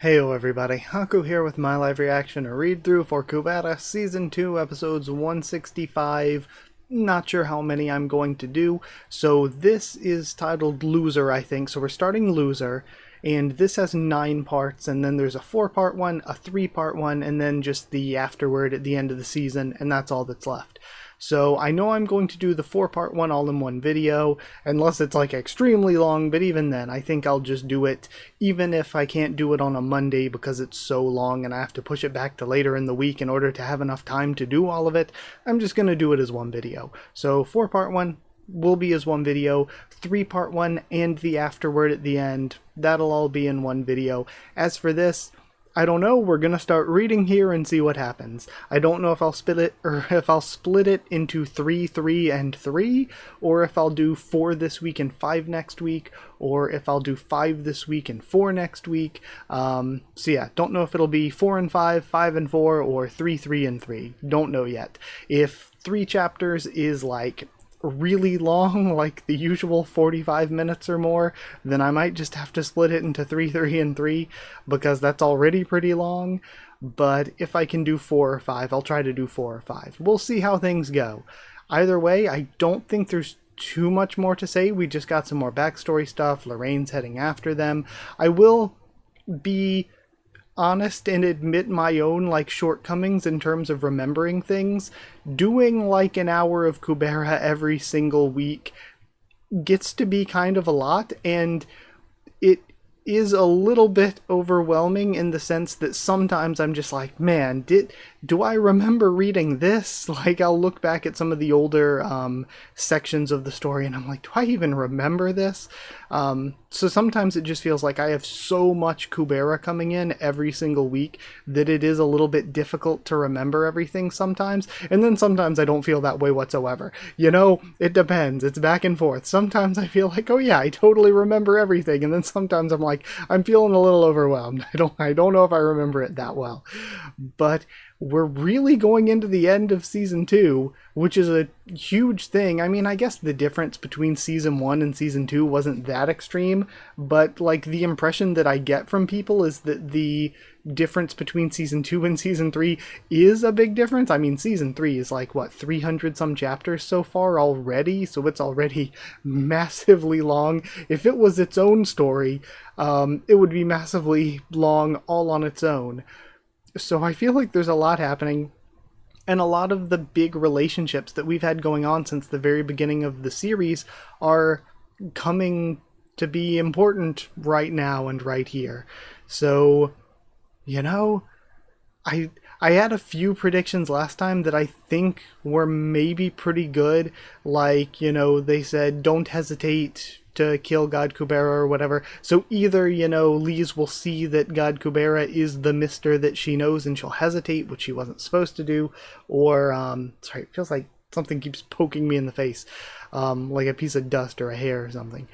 Heyo everybody, Haku here with my live reaction or read through for Kubera Season 2 episodes 165. Not sure how many I'm going to do, so this is titled Loser, I think, so we're starting Loser, and this has 9 parts, and then there's a 4-part one, a 3-part one, and then just the afterword at the end of the season, and that's all that's left. So I know I'm going to do the 4-part one all in one video, unless it's like extremely long, but even then, I think I'll just do it, even if I can't do it on a Monday because it's so long and I have to push it back to later in the week in order to have enough time to do all of it. I'm just going to do it as one video. So 4-part one will be as one video, 3-part one and the afterword at the end, that'll all be in one video. As for this, I don't know, we're gonna start reading here and see what happens. I don't know if I'll split it into 3, 3, and 3, or if I'll do 4 this week and 5 next week, or if I'll do 5 this week and 4 next week. So yeah, don't know if it'll be 4 and 5, 5 and 4, or 3, 3, and 3. Don't know yet. If 3 chapters is like really long, like the usual 45 minutes or more, then I might just have to split it into 3, 3, and 3, because that's already pretty long. But if I can do 4 or 5, I'll try to do 4 or 5. We'll see how things go. Either way, I don't think there's too much more to say. We just got some more backstory stuff. Lorraine's heading after them. I will be honest and admit my own like shortcomings in terms of remembering things. Doing like an hour of Kubera every single week gets to be kind of a lot, and it is a little bit overwhelming in the sense that sometimes I'm just like, man, do I remember reading this? Like, I'll look back at some of the older sections of the story and I'm like, do I even remember this? So sometimes it just feels like I have so much Kubera coming in every single week that it is a little bit difficult to remember everything sometimes. And then sometimes I don't feel that way whatsoever. You know, it depends. It's back and forth. Sometimes I feel like, oh yeah, I totally remember everything. And then sometimes I'm like, I'm feeling a little overwhelmed. I don't know if I remember it that well. But we're really going into the end of season 2, which is a huge thing. I mean, I guess the difference between season 1 and season 2 wasn't that extreme, but like the impression that I get from people is that the difference between season 2 and season 3 is a big difference. I mean, season 3 is like, what, 300 some chapters so far already, so it's already massively long. If it was its own story, it would be massively long all on its own. So I feel like there's a lot happening, and a lot of the big relationships that we've had going on since the very beginning of the series are coming to be important right now and right here. So, you know, I had a few predictions last time that I think were maybe pretty good. Like, you know, they said don't hesitate to kill God Kubera or whatever. So either, you know, Lise will see that God Kubera is the mister that she knows and she'll hesitate, which she wasn't supposed to do, or, sorry, it feels like something keeps poking me in the face, like a piece of dust or a hair or something.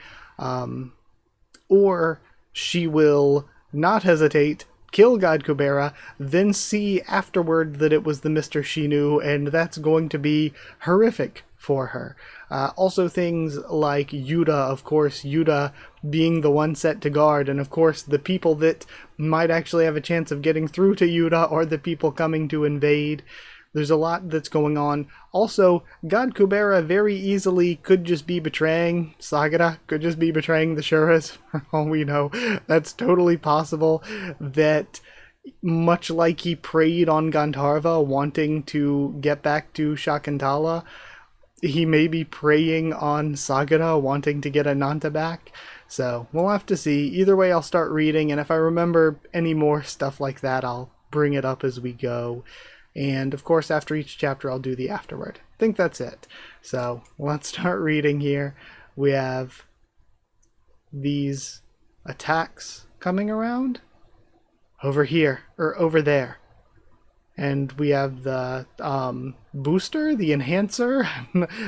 Or she will not hesitate, kill God Kubera, then see afterward that it was the mister she knew, and that's going to be horrific for her. Also things like Yuta, of course, Yuta being the one set to guard, and of course the people that might actually have a chance of getting through to Yuta are the people coming to invade. There's a lot that's going on. Also, God Kubera very easily could just be betraying Sagara, could just be betraying the Shuras, for all we know. That's totally possible. That, much like he preyed on Gandharva, wanting to get back to Shakuntala, he may be preying on Sagara, wanting to get Ananta back. So, we'll have to see. Either way, I'll start reading, and if I remember any more stuff like that, I'll bring it up as we go. And, of course, after each chapter, I'll do the afterword. I think that's it. So, let's start reading here. We have these attacks coming around over here, or over there. And we have the booster, the enhancer.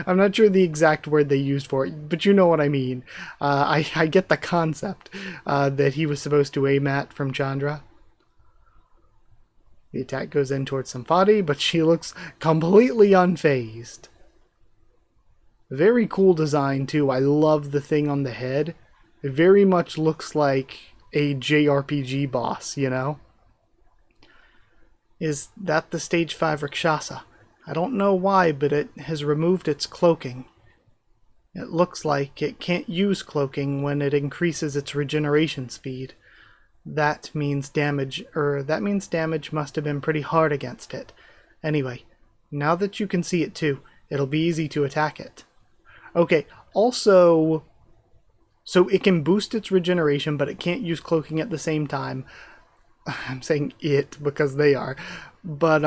I'm not sure the exact word they used for it, but you know what I mean. I get the concept that he was supposed to aim at from Chandra. The attack goes in towards Samphati, but she looks completely unfazed. Very cool design, too. I love the thing on the head. It very much looks like a JRPG boss, you know? Is that the Stage 5 Rakshasa? I don't know why, but it has removed its cloaking. It looks like it can't use cloaking when it increases its regeneration speed. That means damage must have been pretty hard against it. Anyway, now that you can see it too, it'll be easy to attack it. Okay, also, so it can boost its regeneration, but it can't use cloaking at the same time. I'm saying it because they are. But,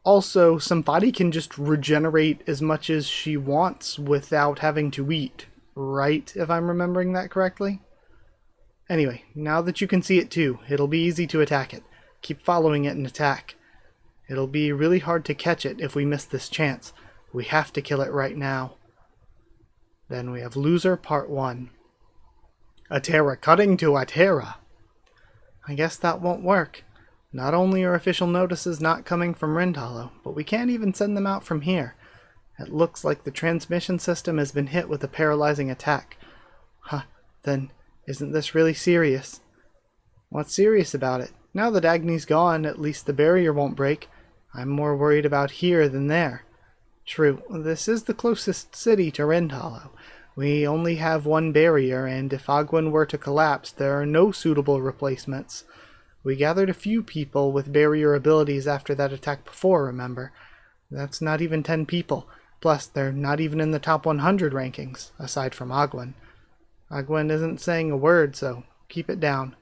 also, Samphati can just regenerate as much as she wants without having to eat, right? If I'm remembering that correctly? Anyway, now that you can see it too, it'll be easy to attack it. Keep following it and attack. It'll be really hard to catch it if we miss this chance. We have to kill it right now. Then we have Loser Part 1. Atera cutting to Atera. I guess that won't work. Not only are official notices not coming from Rindhollow, but we can't even send them out from here. It looks like the transmission system has been hit with a paralyzing attack. Huh, then isn't this really serious? What's serious about it? Now that Agni's gone, at least the barrier won't break. I'm more worried about here than there. True, this is the closest city to Rindhollow. We only have one barrier, and if Agwin were to collapse, there are no suitable replacements. We gathered a few people with barrier abilities after that attack before, remember? That's not even 10 people. Plus, they're not even in the top 100 rankings, aside from Agwin. Agwin isn't saying a word, so keep it down.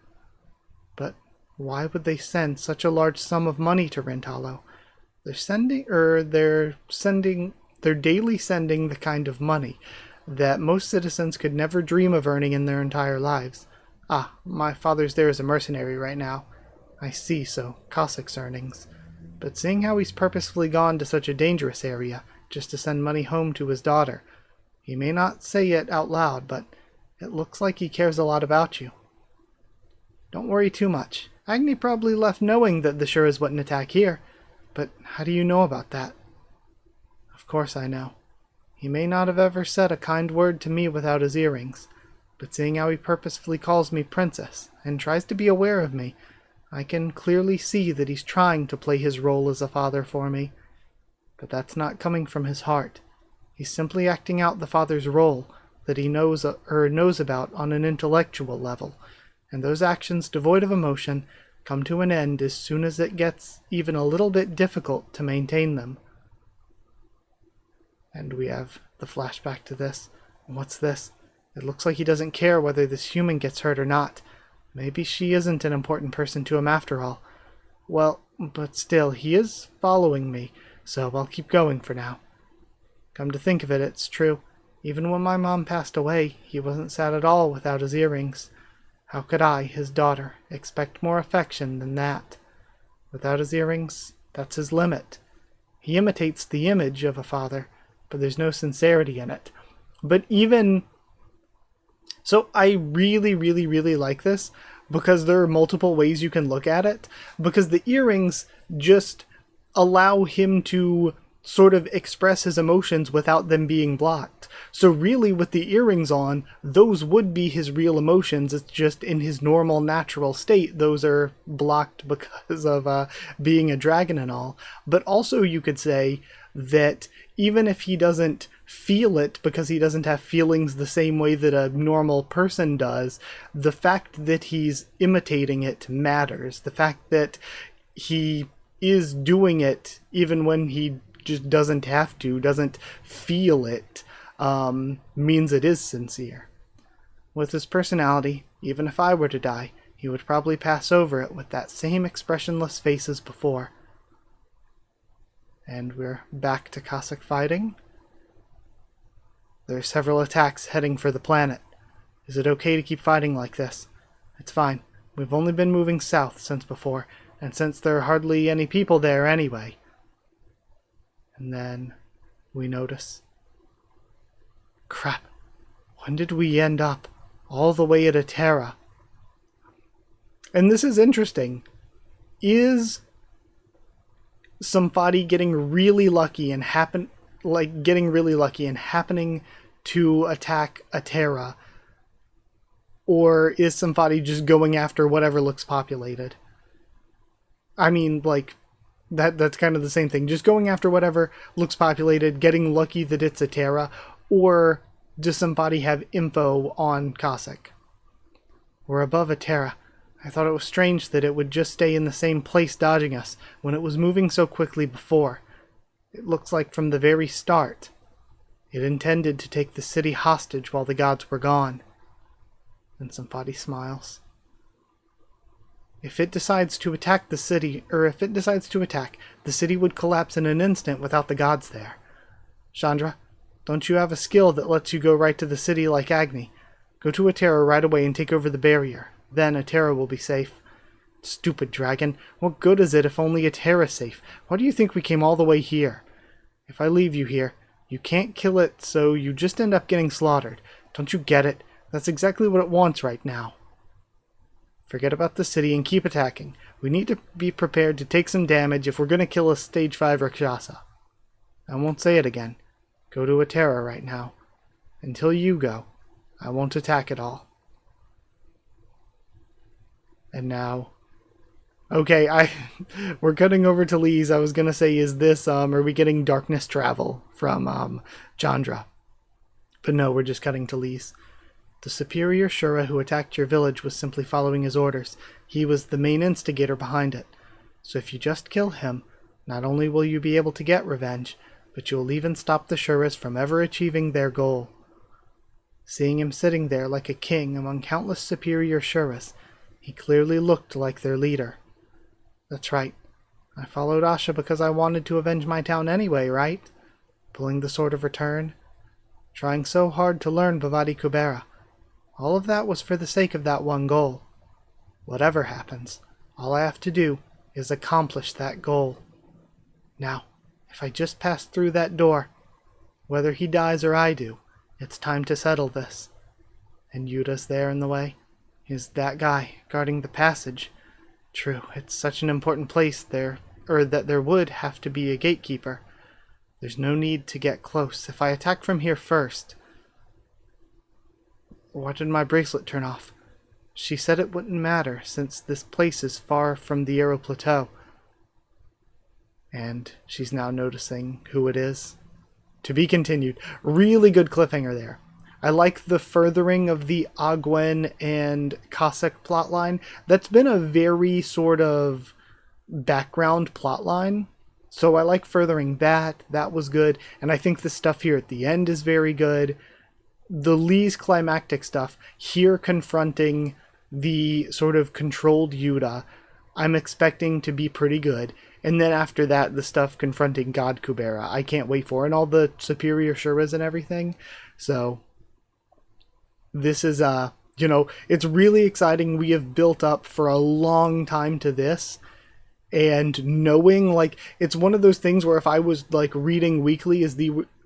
But why would they send such a large sum of money to Rindhollow? They're daily sending the kind of money that most citizens could never dream of earning in their entire lives. Ah, my father's there as a mercenary right now. I see, so Kasak's earnings. But seeing how he's purposefully gone to such a dangerous area, just to send money home to his daughter, he may not say it out loud, but it looks like he cares a lot about you. Don't worry too much. Agni probably left knowing that the Shuras wouldn't attack here. But how do you know about that? Of course I know. He may not have ever said a kind word to me without his earrings. But seeing how he purposefully calls me princess, and tries to be aware of me, I can clearly see that he's trying to play his role as a father for me. But that's not coming from his heart. He's simply acting out the father's role that he knows about on an intellectual level, and those actions devoid of emotion come to an end as soon as it gets even a little bit difficult to maintain them. And we have the flashback to this. What's this? It looks like he doesn't care whether this human gets hurt or not. Maybe she isn't an important person to him after all. Well, but still, he is following me, so I'll keep going for now. Come to think of it, it's true. Even when my mom passed away, he wasn't sad at all without his earrings. How could I, his daughter, expect more affection than that? Without his earrings, that's his limit. He imitates the image of a father, but there's no sincerity in it. But even... So I really, really, really like this, because there are multiple ways you can look at it, because the earrings just allow him to sort of express his emotions without them being blocked. So really, with the earrings on, those would be his real emotions. It's just in his normal, natural state, those are blocked because of being a dragon and all. But also you could say that even if he doesn't feel it because he doesn't have feelings the same way that a normal person does, the fact that he's imitating it matters. The fact that he is doing it even when he just doesn't have to, doesn't feel it, means it is sincere. With his personality, even if I were to die, he would probably pass over it with that same expressionless face as before. And we're back to Kasak fighting. There are several attacks heading for the planet. Is it okay to keep fighting like this? It's fine. We've only been moving south since before, and since there are hardly any people there anyway. And then we notice... Crap. When did we end up all the way at Atera? And this is interesting. Is Samphati getting really lucky and happening to attack Atera? Or is Samphati just going after whatever looks populated? I mean, like, that's kind of the same thing. Just going after whatever looks populated, getting lucky that it's a Terra, or does somebody have info on Kasak? We're above a Terra. I thought it was strange that it would just stay in the same place dodging us when it was moving so quickly before. It looks like from the very start, it intended to take the city hostage while the gods were gone. And Samphati smiles. If it decides to attack the city, the city would collapse in an instant without the gods there. Chandra, don't you have a skill that lets you go right to the city like Agni? Go to a Terra right away and take over the barrier. Then a Terra will be safe. Stupid dragon. What good is it if only a Terra's safe? Why do you think we came all the way here? If I leave you here, you can't kill it, so you just end up getting slaughtered. Don't you get it? That's exactly what it wants right now. Forget about the city and keep attacking. We need to be prepared to take some damage if we're going to kill a stage 5 Rakshasa. I won't say it again. Go to a Terra right now. Until you go, I won't attack at all. And now... Okay, we're cutting over to Lee's. I was going to say, is this, are we getting Darkness Travel from, Chandra? But no, we're just cutting to Lee's. The superior Shura who attacked your village was simply following his orders. He was the main instigator behind it. So if you just kill him, not only will you be able to get revenge, but you will even stop the Shuras from ever achieving their goal. Seeing him sitting there like a king among countless superior Shuras, he clearly looked like their leader. That's right. I followed Asha because I wanted to avenge my town anyway, right? Pulling the Sword of Return. Trying so hard to learn Bhavati Kubera. All of that was for the sake of that one goal. Whatever happens, all I have to do is accomplish that goal. Now, if I just pass through that door, whether he dies or I do, it's time to settle this. And Yuda's there in the way. Is that guy guarding the passage. True, it's such an important place there, that there would have to be a gatekeeper. There's no need to get close. If I attack from here first... Why did my bracelet turn off? She said it wouldn't matter, since this place is far from the Aero Plateau. And she's now noticing who it is. To be continued. Really good cliffhanger there. I like the furthering of the Agwen and Kasak plotline. That's been a very sort of background plotline. So I like furthering that. That was good. And I think the stuff here at the end is very good. The Lee's climactic stuff, here confronting the sort of controlled Yuda, I'm expecting to be pretty good. And then after that, the stuff confronting God Kubera, I can't wait for. And all the superior Shuras and everything. So, this is, it's really exciting. We have built up for a long time to this. And knowing, like, it's one of those things where if I was, like, reading weekly as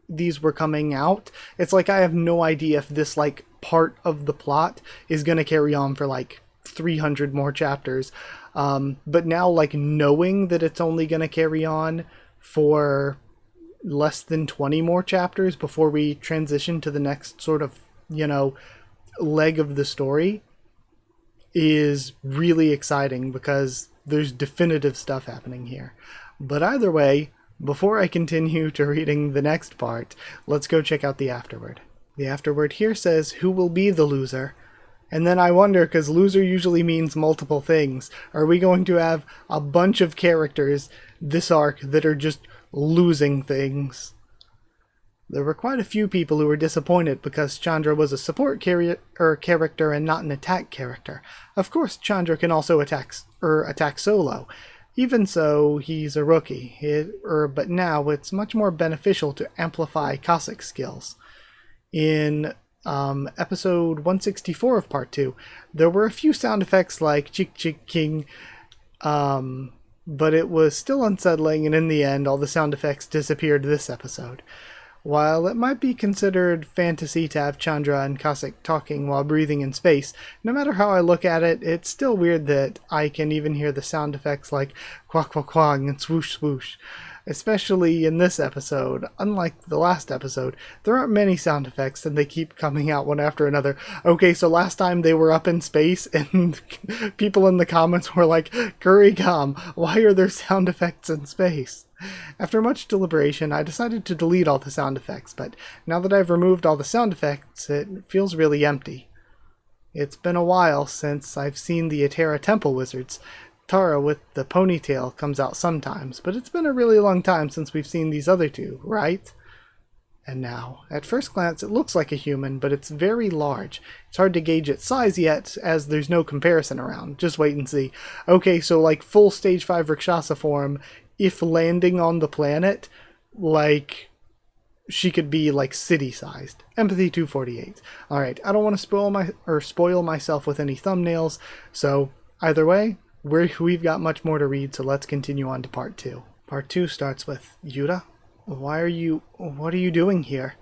these were coming out, it's like I have no idea if this, like, part of the plot is going to carry on for, like, 300 more chapters. But now, like, knowing that it's only going to carry on for less than 20 more chapters before we transition to the next sort of, leg of the story is really exciting because there's definitive stuff happening here. But either way, before I continue to reading the next part, let's go check out the afterword. The afterword here says, who will be the loser? And then I wonder, because loser usually means multiple things, are we going to have a bunch of characters this arc that are just losing things? There were quite a few people who were disappointed because Chandra was a support character and not an attack character. Of course, Chandra can also attack solo. Even so, he's a rookie, but now it's much more beneficial to amplify Kasak's skills. In episode 164 of Part 2, there were a few sound effects like Chick Chick King, but it was still unsettling, and in the end, all the sound effects disappeared this episode. While it might be considered fantasy to have Chandra and Kasak talking while breathing in space, no matter how I look at it, it's still weird that I can even hear the sound effects like quack quack quack and swoosh swoosh. Especially in this episode, unlike the last episode, there aren't many sound effects and they keep coming out one after another. Okay, so last time they were up in space and people in the comments were like, Kurigam, why are there sound effects in space? After much deliberation, I decided to delete all the sound effects, but now that I've removed all the sound effects, it feels really empty. It's been a while since I've seen the Atera Temple Wizards. Tara with the ponytail comes out sometimes, but it's been a really long time since we've seen these other two, right? And now, at first glance, it looks like a human, but it's very large. It's hard to gauge its size yet, as there's no comparison around. Just wait and see. Okay, so like full Stage 5 Rakshasa form, if landing on the planet, like, she could be like city-sized. Empathy 248. Alright, I don't want to spoil myself with any thumbnails, so either way, we've got much more to read, so let's continue on to part 2. Part 2 starts with, Yuta? What are you doing here?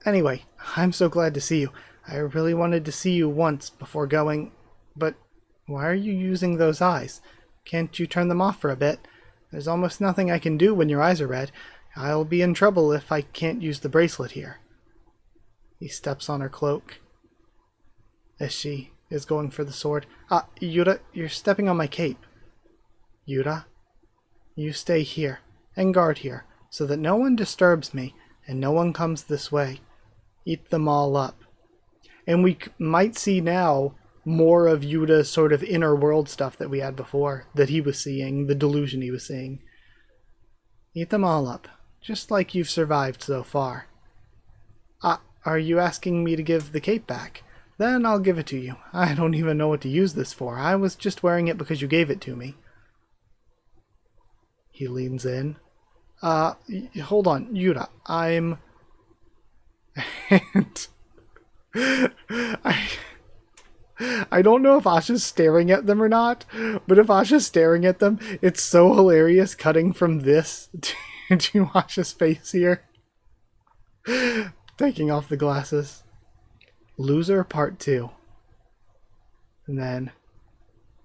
Anyway, I'm so glad to see you. I really wanted to see you once before going, but why are you using those eyes? Can't you turn them off for a bit? There's almost nothing I can do when your eyes are red. I'll be in trouble if I can't use the bracelet here. He steps on her cloak as she is going for the sword. Yuta, you're stepping on my cape. Yuta, you stay here and guard here so that no one disturbs me and no one comes this way. Eat them all up. And we might see now more of Yuta's sort of inner world stuff that we had before, that he was seeing, the delusion he was seeing. Eat them all up, just like you've survived so far. Are you asking me to give the cape back? Then I'll give it to you. I don't even know what to use this for. I was just wearing it because you gave it to me. He leans in. Hold on, Yuta. I don't know if Asha's staring at them or not, but if Asha's staring at them, it's so hilarious cutting from this to Asha's face here. Taking off the glasses. Loser Part 2. And then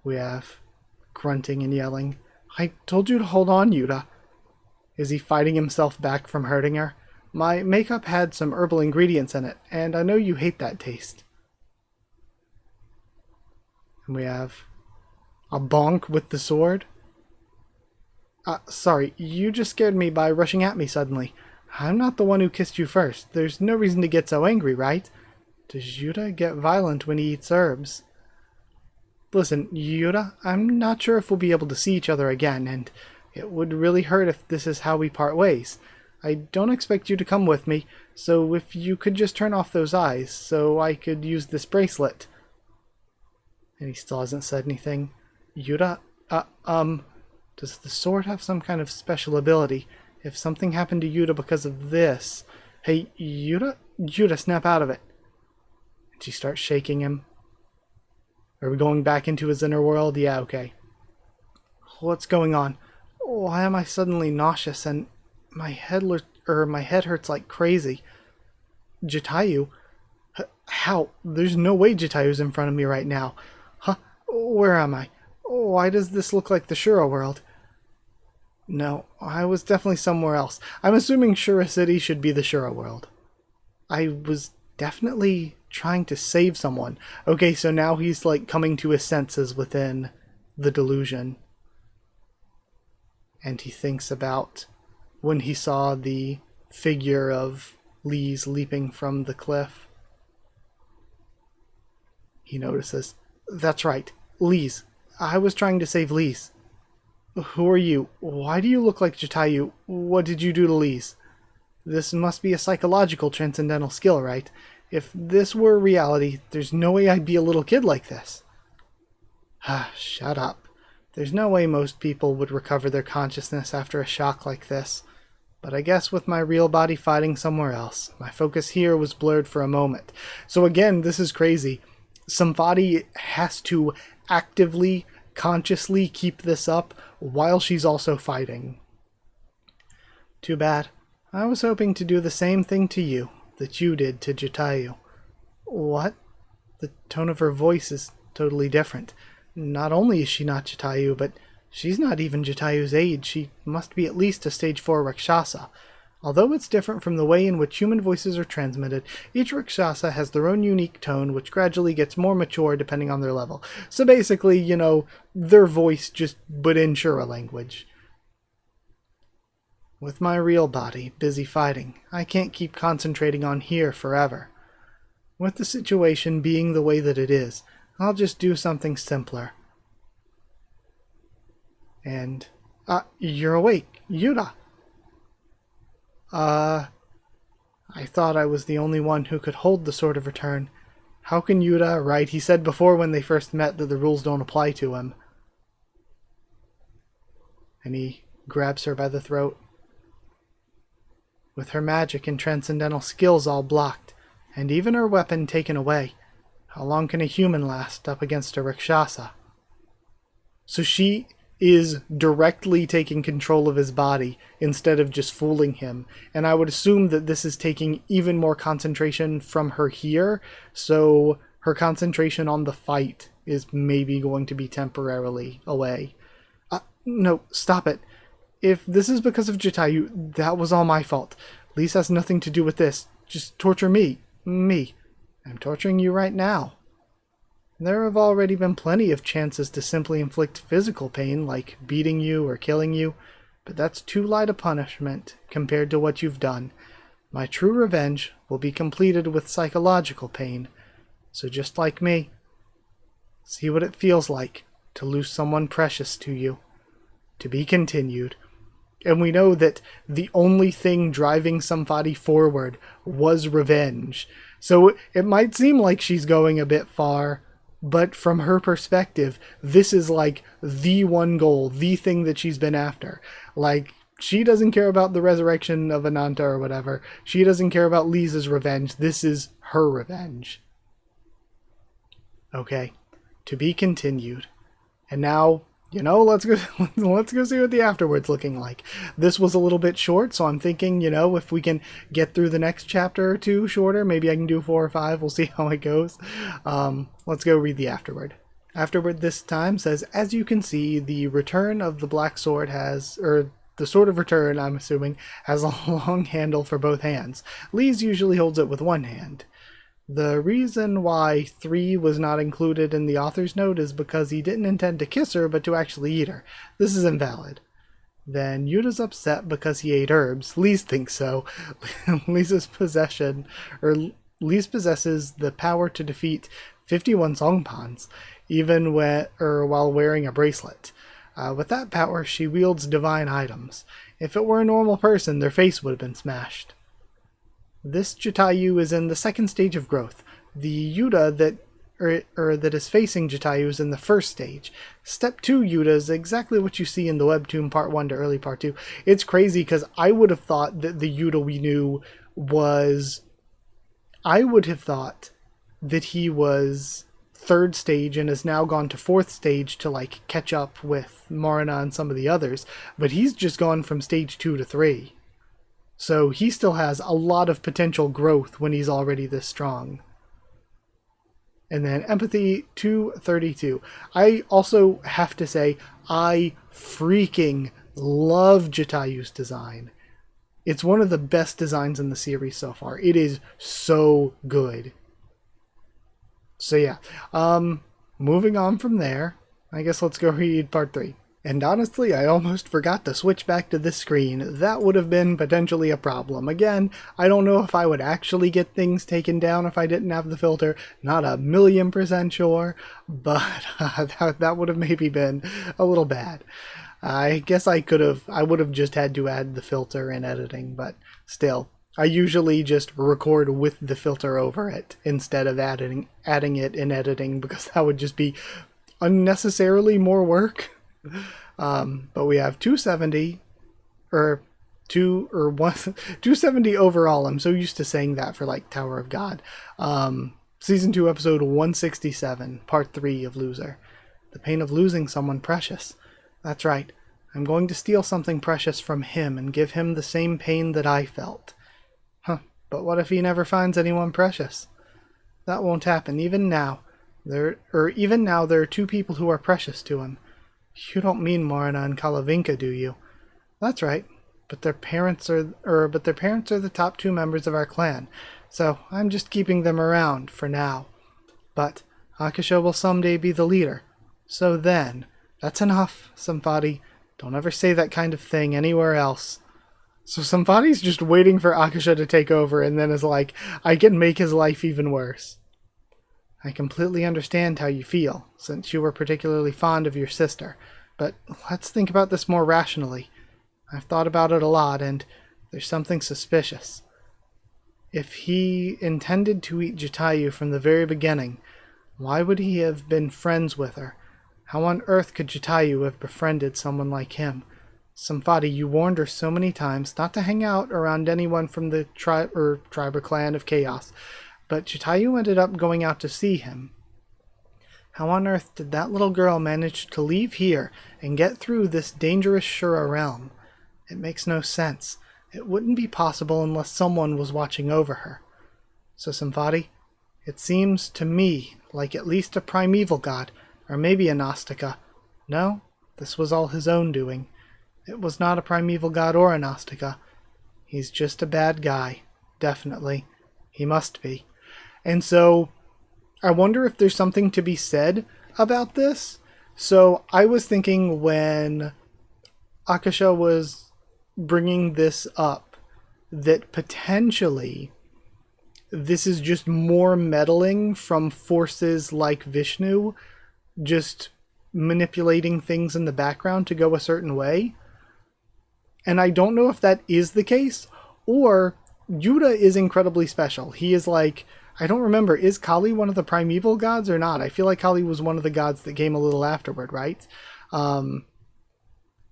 we have grunting and yelling. I told you to hold on, Yuta. Is he fighting himself back from hurting her? My makeup had some herbal ingredients in it, and I know you hate that taste. And we have a bonk with the sword. Sorry, you just scared me by rushing at me suddenly. I'm not the one who kissed you first. There's no reason to get so angry, right? Does Yuta get violent when he eats herbs? Listen, Yuta, I'm not sure if we'll be able to see each other again, and it would really hurt if this is how we part ways. I don't expect you to come with me, so if you could just turn off those eyes, so I could use this bracelet. And he still hasn't said anything. Yuta, does the sword have some kind of special ability? If something happened to Yuta because of this... Hey, Yuta, snap out of it. And she starts shaking him. Are we going back into his inner world? Yeah, okay. What's going on? Why am I suddenly nauseous and my head hurts like crazy? Jatayu? How? There's no way Jatayu's in front of me right now. Huh? Where am I? Why does this look like the Shura world? No, I was definitely somewhere else. I'm assuming Shura City should be the Shura world. I was definitely trying to save someone. Okay, so now he's like coming to his senses within the delusion. And he thinks about when he saw the figure of Lise leaping from the cliff. He notices, that's right, Lise. I was trying to save Lise. Who are you? Why do you look like Jatayu? What did you do to Lise? This must be a psychological transcendental skill, right? If this were reality, there's no way I'd be a little kid like this. Shut up. There's no way most people would recover their consciousness after a shock like this. But I guess with my real body fighting somewhere else, my focus here was blurred for a moment. So again, this is crazy. Samphati has to actively, consciously keep this up while she's also fighting. Too bad. I was hoping to do the same thing to you that you did to Jatayu. What? The tone of her voice is totally different. Not only is she not Jatayu, but She's not even Jatayu's age. She must be at least a stage 4 Rakshasa. Although it's different from the way in which human voices are transmitted, each Rakshasa has their own unique tone, which gradually gets more mature depending on their level. So basically, their voice just but in Shura language. With my real body busy fighting, I can't keep concentrating on here forever. With the situation being the way that it is, I'll just do something simpler. And, you're awake, Yuta. I thought I was the only one who could hold the Sword of Return. How can Yuta, right? He said before when they first met that the rules don't apply to him. And he grabs her by the throat. With her magic and transcendental skills all blocked, and even her weapon taken away, how long can a human last up against a Rakshasa? So she is directly taking control of his body instead of just fooling him. And I would assume that this is taking even more concentration from her here, so her concentration on the fight is maybe going to be temporarily away. No, stop it. If this is because of Jatayu, that was all my fault. Lise has nothing to do with this. Just torture me. Me. I'm torturing you right now. There have already been plenty of chances to simply inflict physical pain, like beating you or killing you, but that's too light a punishment compared to what you've done. My true revenge will be completed with psychological pain. So just like me, see what it feels like to lose someone precious to you. To be continued. And we know that the only thing driving Samphati forward was revenge. So it might seem like she's going a bit far, but from her perspective, this is like the one goal, the thing that she's been after. Like, she doesn't care about the resurrection of Ananta or whatever. She doesn't care about Lisa's revenge. This is her revenge. Okay, to be continued. And now, let's go see what the afterward's looking like. This was a little bit short, so I'm thinking, if we can get through the next chapter or two shorter, maybe I can do 4 or 5. We'll see how it goes. Let's go read the afterward. Afterward this time says, as you can see, the return of the Black Sword the Sword of Return, I'm assuming, has a long handle for both hands. Lise usually holds it with one hand. The reason why 3 was not included in the author's note is because he didn't intend to kiss her, but to actually eat her. This is invalid. Then Yuta's upset because he ate herbs. Lise thinks so. Lise possesses the power to defeat 51 Songpans, even while wearing a bracelet. With that power, she wields divine items. If it were a normal person, their face would have been smashed. This Jatayu is in the second stage of growth. The Yuta that is facing Jatayu is in the first stage. Step 2 Yuta is exactly what you see in the webtoon part 1 to early part 2. It's crazy because I would have thought that the Yuta we knew was... I would have thought that he was 3rd stage and has now gone to 4th stage to catch up with Marina and some of the others, but he's just gone from stage 2 to 3. So he still has a lot of potential growth when he's already this strong. And then Empathy 232. I also have to say, I freaking love Jatayu's design. It's one of the best designs in the series so far. It is so good. So yeah, moving on from there, I guess let's go read part 3. And honestly, I almost forgot to switch back to this screen. That would have been potentially a problem. Again, I don't know if I would actually get things taken down if I didn't have the filter. Not 1,000,000% sure, but that would have maybe been a little bad. I guess I would have just had to add the filter in editing, but still. I usually just record with the filter over it instead of adding it in editing, because that would just be unnecessarily more work. But we have 270 270 overall. I'm so used to saying that for Tower of God. Season 2 episode 167, part 3 of Loser. The pain of losing someone precious. That's right. I'm going to steal something precious from him and give him the same pain that I felt. But what if he never finds anyone precious? That won't happen. Even now there are 2 people who are precious to him. You don't mean Marina and Kalavinka, do you? That's right. But their parents are the top two members of our clan, so I'm just keeping them around for now. But Akasha will someday be the leader. So then, that's enough, Samphati. Don't ever say that kind of thing anywhere else. So Samphati's just waiting for Akasha to take over and then is like, I can make his life even worse. I completely understand how you feel, since you were particularly fond of your sister. But let's think about this more rationally. I've thought about it a lot, and there's something suspicious. If he intended to eat Jatayu from the very beginning, why would he have been friends with her? How on earth could Jatayu have befriended someone like him? Samphati, you warned her so many times not to hang out around anyone from the tribe or clan of Chaos, but Jatayu ended up going out to see him. How on earth did that little girl manage to leave here and get through this dangerous Shura realm? It makes no sense. It wouldn't be possible unless someone was watching over her. So Samphati, it seems to me like at least a primeval god, or maybe a Gnostica. No, this was all his own doing. It was not a primeval god or a Gnostica. He's just a bad guy. Definitely. He must be. And so, I wonder if there's something to be said about this. So, I was thinking when Akasha was bringing this up, that potentially this is just more meddling from forces like Vishnu, just manipulating things in the background to go a certain way. And I don't know if that is the case, or Yuta is incredibly special. He is like, I don't remember, is Kali one of the primeval gods or not? I feel like Kali was one of the gods that came a little afterward, right?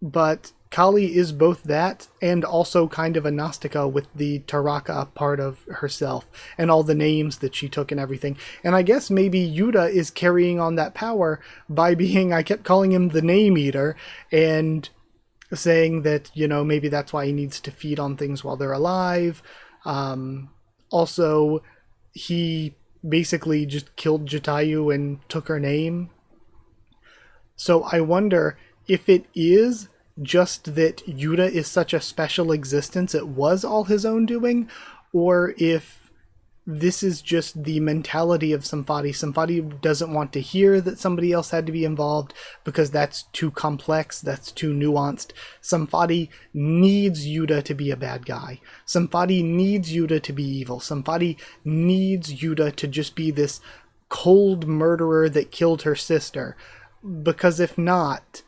But Kali is both that and also kind of a Gnostica with the Taraka part of herself and all the names that she took and everything. And I guess maybe Yuta is carrying on that power by being, I kept calling him the Name Eater, and saying that, maybe that's why he needs to feed on things while they're alive. Also, he basically just killed Jatayu and took her name. So I wonder if it is just that Yuta is such a special existence, it was all his own doing, or if this is just the mentality of Samphati. Samphati doesn't want to hear that somebody else had to be involved because that's too complex, that's too nuanced. Samphati needs Yuta to be a bad guy. Samphati needs Yuta to be evil. Samphati needs Yuta to just be this cold murderer that killed her sister. Because if not,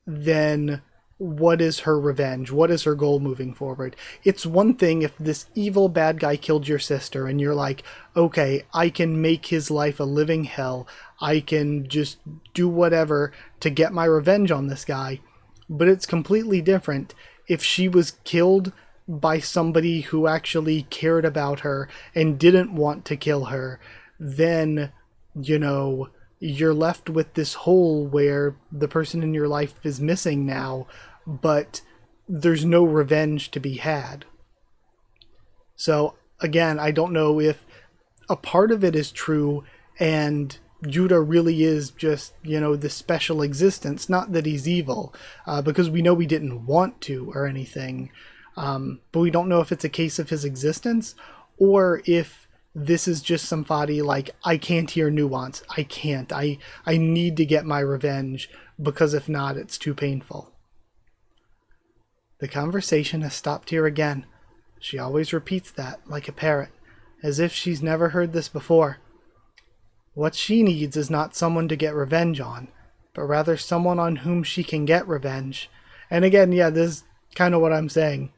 then what is her revenge? What is her goal moving forward? It's one thing if this evil bad guy killed your sister and you're like, okay, I can make his life a living hell. I can just do whatever to get my revenge on this guy. But it's completely different if she was killed by somebody who actually cared about her and didn't want to kill her. Then, you're left with this hole where the person in your life is missing now, but there's no revenge to be had. So, again, I don't know if a part of it is true and Yuta really is just, this special existence. Not that he's evil, because we know he didn't want to or anything. But we don't know if it's a case of his existence or if this is just somebody like, I can't hear nuance. I can't. I need to get my revenge because if not, it's too painful. The conversation has stopped here again. She always repeats that like a parrot, as if she's never heard this before. What she needs is not someone to get revenge on, but rather someone on whom she can get revenge. And again, yeah, this is kind of what I'm saying.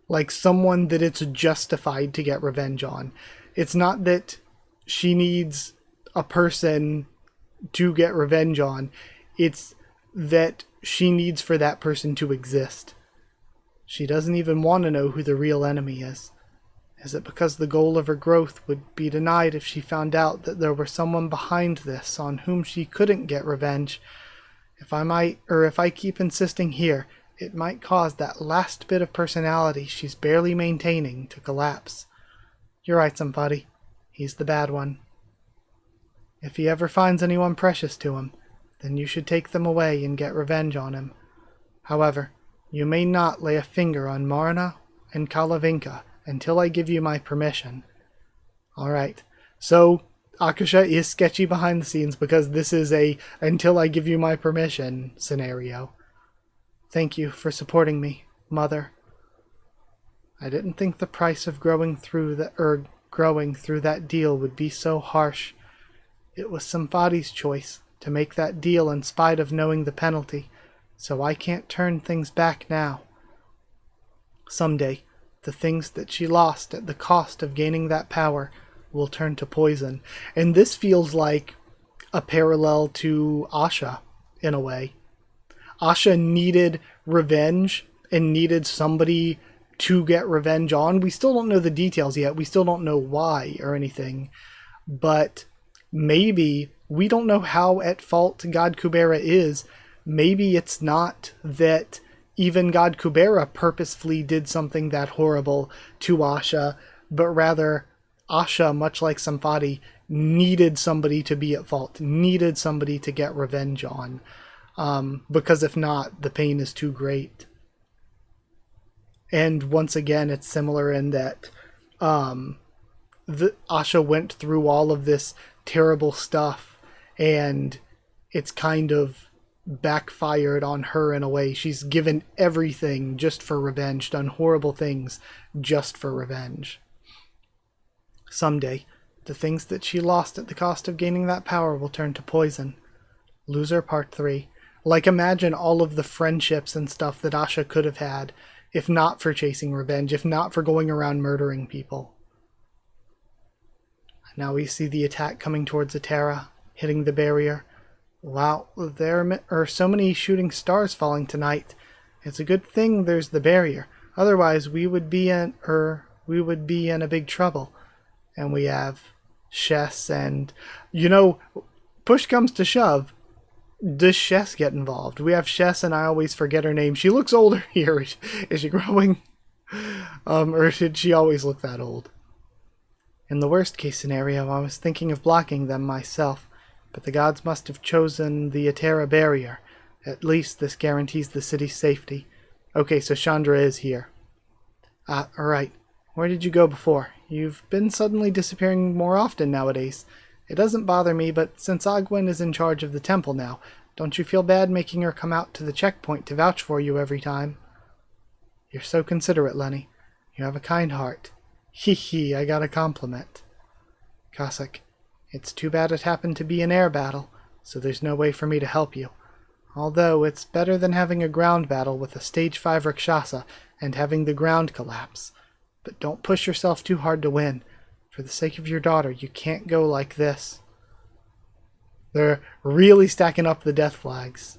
Like someone that it's justified to get revenge on. It's not that she needs a person to get revenge on. It's that she needs for that person to exist. She doesn't even want to know who the real enemy is. Is it because the goal of her growth would be denied if she found out that there were someone behind this on whom she couldn't get revenge? If I keep insisting here, it might cause that last bit of personality she's barely maintaining to collapse. You're right, Samphati. He's the bad one. If he ever finds anyone precious to him, then you should take them away and get revenge on him. However, you may not lay a finger on Marna and Kalavinka until I give you my permission. Alright, so Akusha is sketchy behind the scenes because this is a until I give you my permission scenario. Thank you for supporting me, Mother. I didn't think the price of growing through that deal would be so harsh. It was Samphati's choice to make that deal in spite of knowing the penalty, so I can't turn things back now. Someday, the things that she lost at the cost of gaining that power will turn to poison. And this feels like a parallel to Asha, in a way. Asha needed revenge and needed somebody to get revenge on. We still don't know the details yet. We still don't know why or anything. But maybe we don't know how at fault God Kubera is. Maybe it's not that even God Kubera purposefully did something that horrible to Asha, but rather Asha, much like Samphati, needed somebody to be at fault, needed somebody to get revenge on. Because if not, the pain is too great. And once again, it's similar in that Asha went through all of this terrible stuff, and it's kind of backfired on her in a way. She's given everything just for revenge, done horrible things just for revenge. Someday, the things that she lost at the cost of gaining that power will turn to poison. Loser Part 3. Like, imagine all of the friendships and stuff that Asha could have had, if not for chasing revenge, if not for going around murdering people. Now we see the attack coming towards Atera, hitting the barrier. Wow, there are so many shooting stars falling tonight. It's a good thing there's the barrier. Otherwise, we would be in a big trouble. And we have Shess and, push comes to shove. Does Shess get involved? We have Shess, and I always forget her name. She looks older here. Is she growing? Or did she always look that old? In the worst case scenario, I was thinking of blocking them myself, but the gods must have chosen the Atera barrier. At least this guarantees the city's safety. Okay, so Chandra is here. Alright. Where did you go before? You've been suddenly disappearing more often nowadays. It doesn't bother me, but since Agwin is in charge of the temple now, don't you feel bad making her come out to the checkpoint to vouch for you every time? You're so considerate, Lenny. You have a kind heart. Hee hee, I got a compliment. Kasak, it's too bad it happened to be an air battle, so there's no way for me to help you. Although it's better than having a ground battle with a stage 5 Rakshasa and having the ground collapse. But don't push yourself too hard to win. For the sake of your daughter, you can't go like this. They're really stacking up the death flags.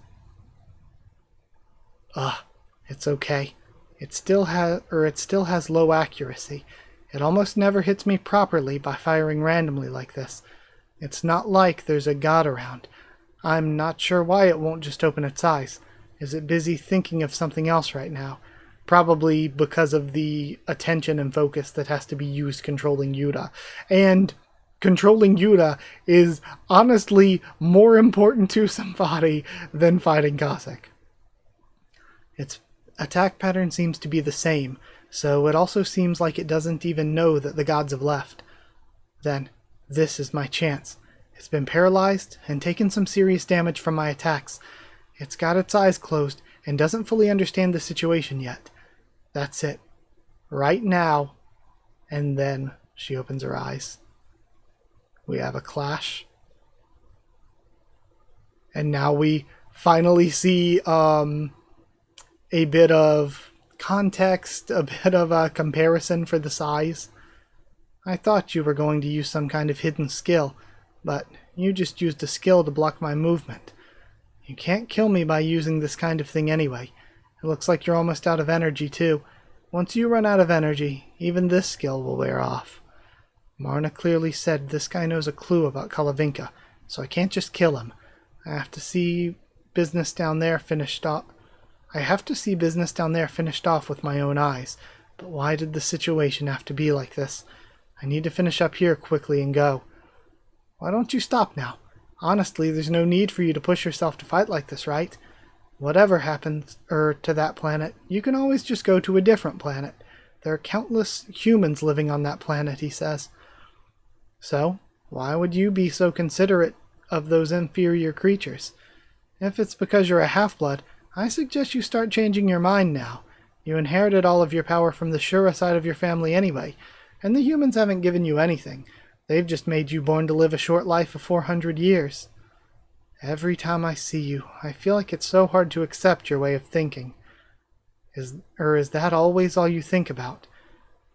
It's okay. It still has low accuracy. It almost never hits me properly by firing randomly like this. It's not like there's a god around. I'm not sure why it won't just open its eyes. Is it busy thinking of something else right now? Probably because of the attention and focus that has to be used controlling Yuta. And controlling Yuta is honestly more important to Samphati than fighting Kasak. Its attack pattern seems to be the same, so it also seems like it doesn't even know that the gods have left. Then, this is my chance. It's been paralyzed and taken some serious damage from my attacks. It's got its eyes closed and doesn't fully understand the situation yet. That's it. Right now. And then she opens her eyes. We have a clash. And now we finally see a bit of context, a bit of a comparison for the size. I thought you were going to use some kind of hidden skill, but you just used a skill to block my movement. You can't kill me by using this kind of thing anyway. It looks like you're almost out of energy, too. Once you run out of energy, even this skill will wear off. Marna clearly said this guy knows a clue about Kalavinka, so I can't just kill him. I have to see business down there finished off with my own eyes. But why did the situation have to be like this? I need to finish up here quickly and go. Why don't you stop now? Honestly, there's no need for you to push yourself to fight like this, right? Whatever happens to that planet, you can always just go to a different planet. There are countless humans living on that planet, he says. So, why would you be so considerate of those inferior creatures? If it's because you're a half-blood, I suggest you start changing your mind now. You inherited all of your power from the Shura side of your family anyway, and the humans haven't given you anything. They've just made you born to live a short life of 400 years. Every time I see you, I feel like it's so hard to accept your way of thinking. Is that always all you think about?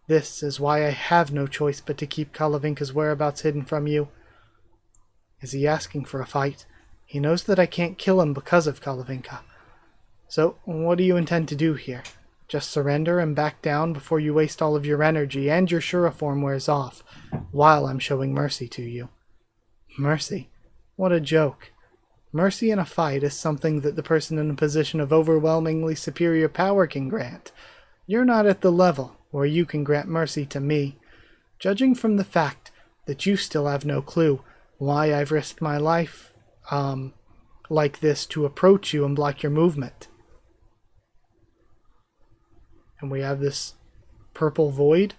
This is why I have no choice but to keep Kalavinka's whereabouts hidden from you. Is he asking for a fight? He knows that I can't kill him because of Kalavinka. So, what do you intend to do here? Just surrender and back down before you waste all of your energy and your Shura form wears off, while I'm showing mercy to you. Mercy? What a joke. Mercy in a fight is something that the person in a position of overwhelmingly superior power can grant. You're not at the level where you can grant mercy to me. Judging from the fact that you still have no clue why I've risked my life, like this to approach you and block your movement. And we have this purple void.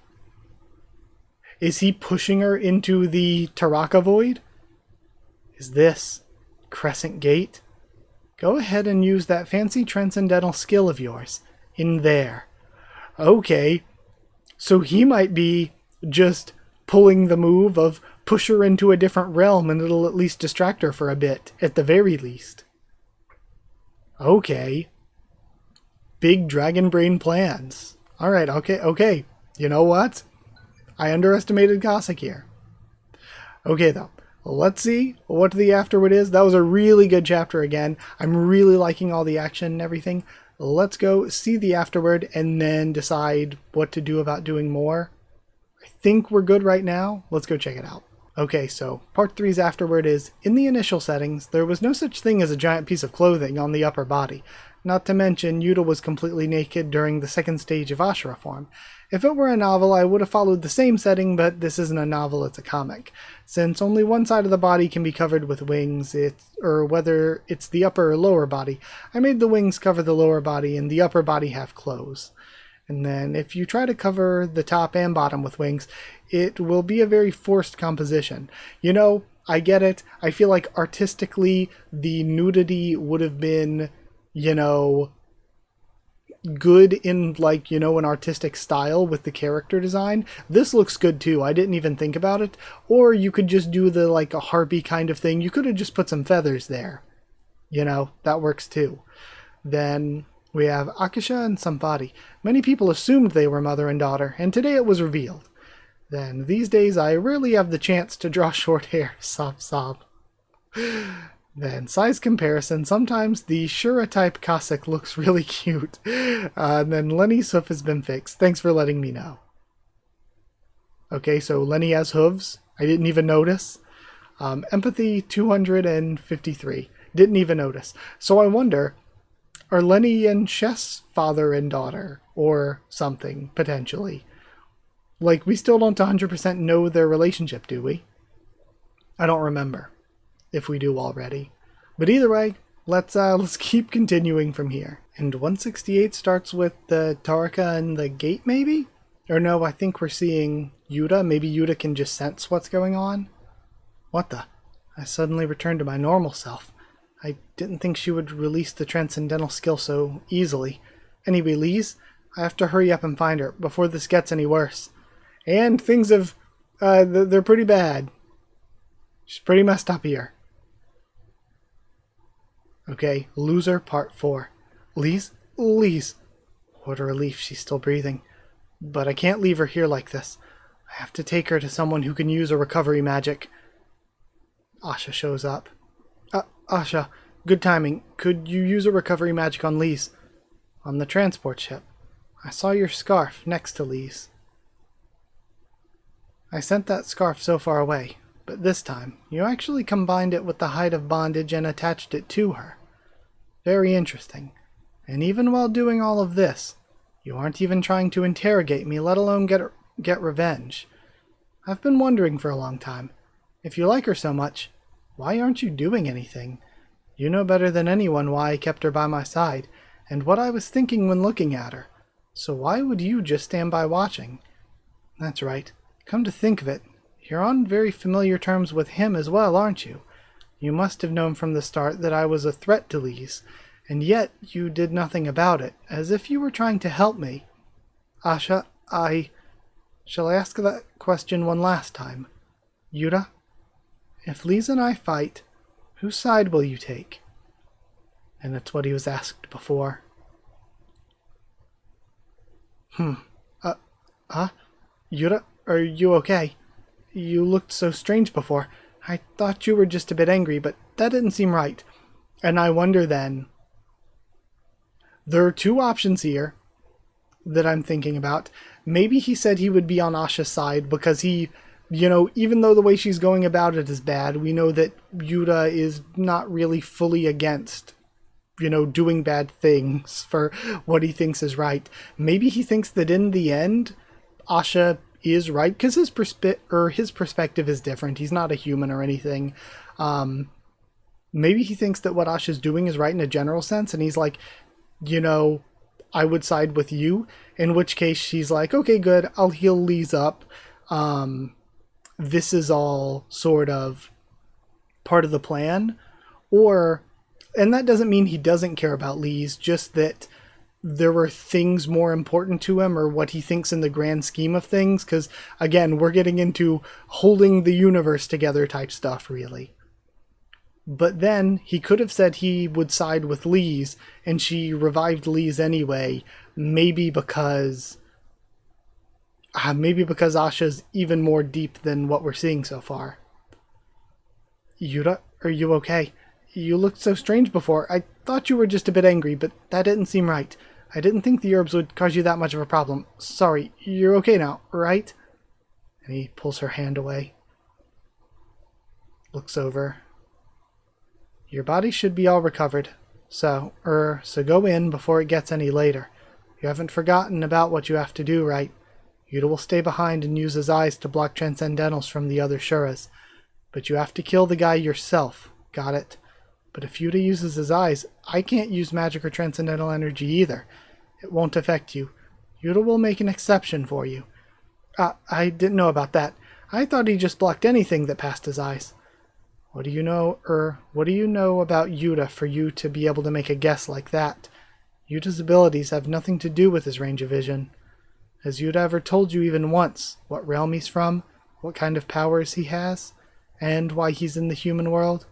Is he pushing her into the Taraka void? Is this Crescent Gate? Go ahead and use that fancy transcendental skill of yours in there. Okay, so he might be just pulling the move of push her into a different realm and it'll at least distract her for a bit, at the very least. Okay. Big dragon brain plans. Alright, okay. You know what? I underestimated Kasak here. Okay, though. Let's see what the afterward is. That was a really good chapter again. I'm really liking all the action and everything. Let's go see the afterward and then decide what to do about doing more. I think we're good right now. Let's go check it out. Okay, so part 3's afterward is, in the initial settings, there was no such thing as a giant piece of clothing on the upper body. Not to mention, Yuta was completely naked during the second stage of Ashura form. If it were a novel, I would have followed the same setting, but this isn't a novel, it's a comic. Since only one side of the body can be covered with wings, or whether it's the upper or lower body, I made the wings cover the lower body and the upper body have clothes. And then if you try to cover the top and bottom with wings, it will be a very forced composition. You know, I get it. I feel like artistically the nudity would have been, you know, good in, like, you know, an artistic style with the character design. This looks good too. I didn't even think about it. Or you could just do the, like, a harpy kind of thing. You could have just put some feathers there. You know, that works too. Then we have Akasha and Samphati. Many people assumed they were mother and daughter, and today it was revealed. Then, these days I rarely have the chance to draw short hair. Sob sob. Then, size comparison. Sometimes the Shura-type Kasak looks really cute. And then Lenny's hoof has been fixed. Thanks for letting me know. Okay, so Lenny has hooves. I didn't even notice. Empathy 253. Didn't even notice. So I wonder, are Lenny and Chef's father and daughter? Or something, potentially. Like, we still don't 100% know their relationship, do we? I don't remember. If we do already. But either way, let's keep continuing from here. And 168 starts with the Taraka and the gate, maybe? Or no, I think we're seeing Yuta. Maybe Yuta can just sense what's going on? What the? I suddenly returned to my normal self. I didn't think she would release the transcendental skill so easily. Anyway, Lise, I have to hurry up and find her before this gets any worse. And things have, they're pretty bad. She's pretty messed up here. Okay, Loser Part 4. Lise? What a relief she's still breathing. But I can't leave her here like this. I have to take her to someone who can use a recovery magic. Asha shows up. Asha, good timing. Could you use a recovery magic on Lise? On the transport ship. I saw your scarf next to Lise. I sent that scarf so far away, but this time, you actually combined it with the hide of bondage and attached it to her. Very interesting. And even while doing all of this, you aren't even trying to interrogate me, let alone get revenge. I've been wondering for a long time. If you like her so much, Why aren't you doing anything? You know better than anyone why I kept her by my side, and what I was thinking when looking at her. So why would you just stand by watching? That's right. Come to think of it, you're on very familiar terms with him as well, aren't you? You must have known from the start that I was a threat to Lise, and yet you did nothing about it, as if you were trying to help me. Asha, shall I ask that question one last time? Yuta, if Lise and I fight, whose side will you take? And that's what he was asked before. Yuta, are you okay? You looked so strange before. I thought you were just a bit angry, but that didn't seem right. And I wonder then, there are two options here that I'm thinking about. Maybe he said he would be on Asha's side because he, even though the way she's going about it is bad, we know that Yuta is not really fully against, doing bad things for what he thinks is right. Maybe he thinks that in the end, Asha is right, because his perspective is different. He's not a human or anything. Maybe he thinks that what Asha's doing is right in a general sense, and he's like, I would side with you, in which case she's like, okay, good, I'll heal Lise up. This is all sort of part of the plan. And that doesn't mean he doesn't care about Lise, just that there were things more important to him, or what he thinks in the grand scheme of things, because, again, we're getting into holding the universe together type stuff, really. But then, he could have said he would side with Lise, and she revived Lise anyway, maybe because Asha's even more deep than what we're seeing so far. Yuta, are you okay? You looked so strange before. I thought you were just a bit angry, but that didn't seem right. I didn't think the herbs would cause you that much of a problem. Sorry, you're okay now, right? And he pulls her hand away. Looks over. Your body should be all recovered. So go in before it gets any later. You haven't forgotten about what you have to do, right? Yuta will stay behind and use his eyes to block transcendentals from the other Shuras. But you have to kill the guy yourself. Got it? But if Yuta uses his eyes, I can't use magic or transcendental energy either. It won't affect you. Yuta will make an exception for you. I didn't know about that. I thought he just blocked anything that passed his eyes. What do you know about Yuta for you to be able to make a guess like that? Yuta's abilities have nothing to do with his range of vision. Has Yuta ever told you even once what realm he's from, what kind of powers he has, and why he's in the human world?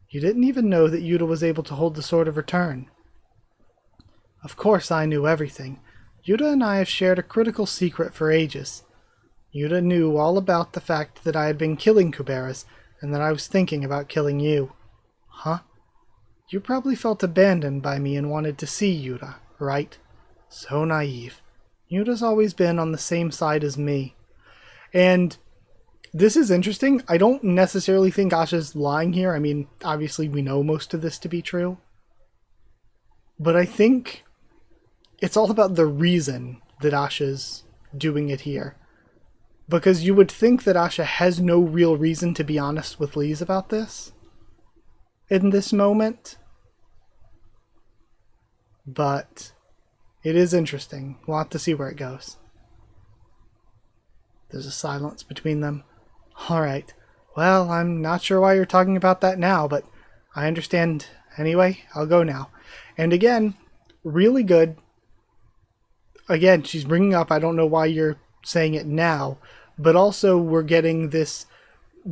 You didn't even know that Yuta was able to hold the Sword of Return. Of course I knew everything. Yuta and I have shared a critical secret for ages. Yuta knew all about the fact that I had been killing Kuberas, and that I was thinking about killing you. Huh? You probably felt abandoned by me and wanted to see Yuta, right? So naive. Yuta's always been on the same side as me. And this is interesting. I don't necessarily think Asha's lying here. I mean, obviously we know most of this to be true. But I think it's all about the reason that Asha's doing it here. Because you would think that Asha has no real reason to be honest with Lise about this in this moment. But it is interesting. We'll have to see where it goes. There's a silence between them. Alright. Well, I'm not sure why you're talking about that now, but I understand. Anyway, I'll go now. And again, really good. Again, she's bringing up, I don't know why you're saying it now, but also we're getting this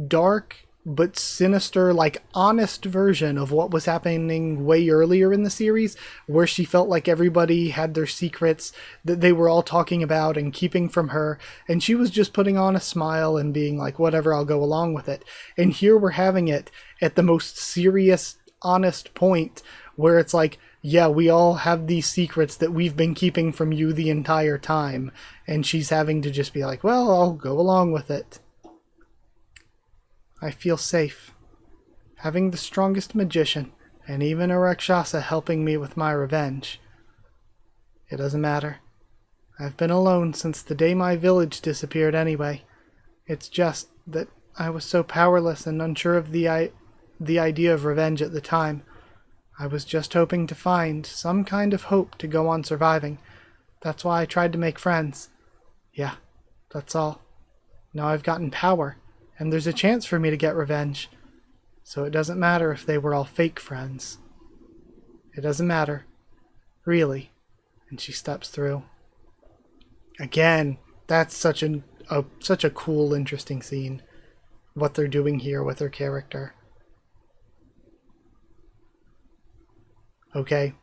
dark but sinister, like honest version of what was happening way earlier in the series, where she felt like everybody had their secrets that they were all talking about and keeping from her, and she was just putting on a smile and being like, whatever, I'll go along with it. And here we're having it at the most serious, honest point where it's like, yeah, we all have these secrets that we've been keeping from you the entire time, and she's having to just be like, well, I'll go along with it. I feel safe. Having the strongest magician, and even a Rakshasa helping me with my revenge. It doesn't matter. I've been alone since the day my village disappeared anyway. It's just that I was so powerless and unsure of the idea of revenge at the time. I was just hoping to find some kind of hope to go on surviving. That's why I tried to make friends. Yeah, that's all. Now I've gotten power, and there's a chance for me to get revenge. So it doesn't matter if they were all fake friends. It doesn't matter. Really. And she steps through. Again, that's such a cool, interesting scene. What they're doing here with her character. Okay.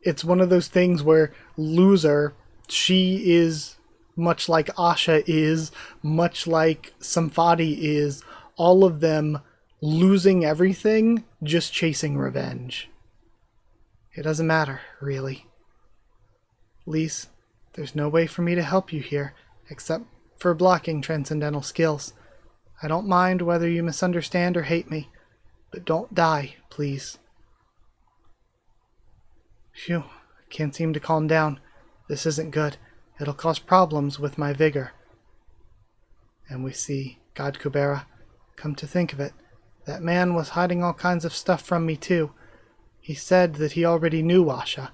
It's one of those things where Loser, she is much like Asha is, much like Samphati is, all of them losing everything, just chasing revenge. It doesn't matter, really. Lise, there's no way for me to help you here, except for blocking transcendental skills. I don't mind whether you misunderstand or hate me, but don't die, please. Phew, I can't seem to calm down. This isn't good. It'll cause problems with my vigor. And we see God Kubera. Come to think of it, that man was hiding all kinds of stuff from me too. He said that he already knew Asha,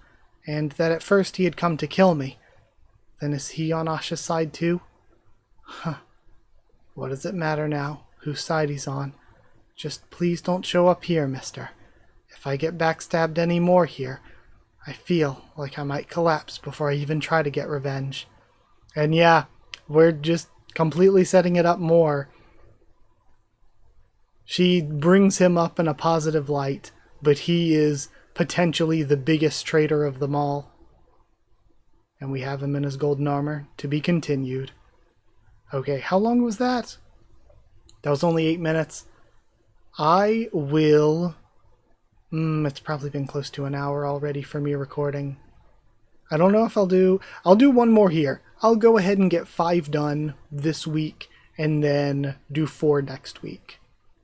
and that at first he had come to kill me. Then is he on Asha's side too? Huh. What does it matter now, whose side he's on? Just please don't show up here, mister. If I get backstabbed any more here, I feel like I might collapse before I even try to get revenge. And yeah, we're just completely setting it up more. She brings him up in a positive light, but he is potentially the biggest traitor of them all. And we have him in his golden armor, to be continued. Okay, how long was that? That was only 8 minutes. I will... it's probably been close to an hour already for me recording. I don't know if I'll do one more here. I'll go ahead and get 5 done this week, and then do 4 next week.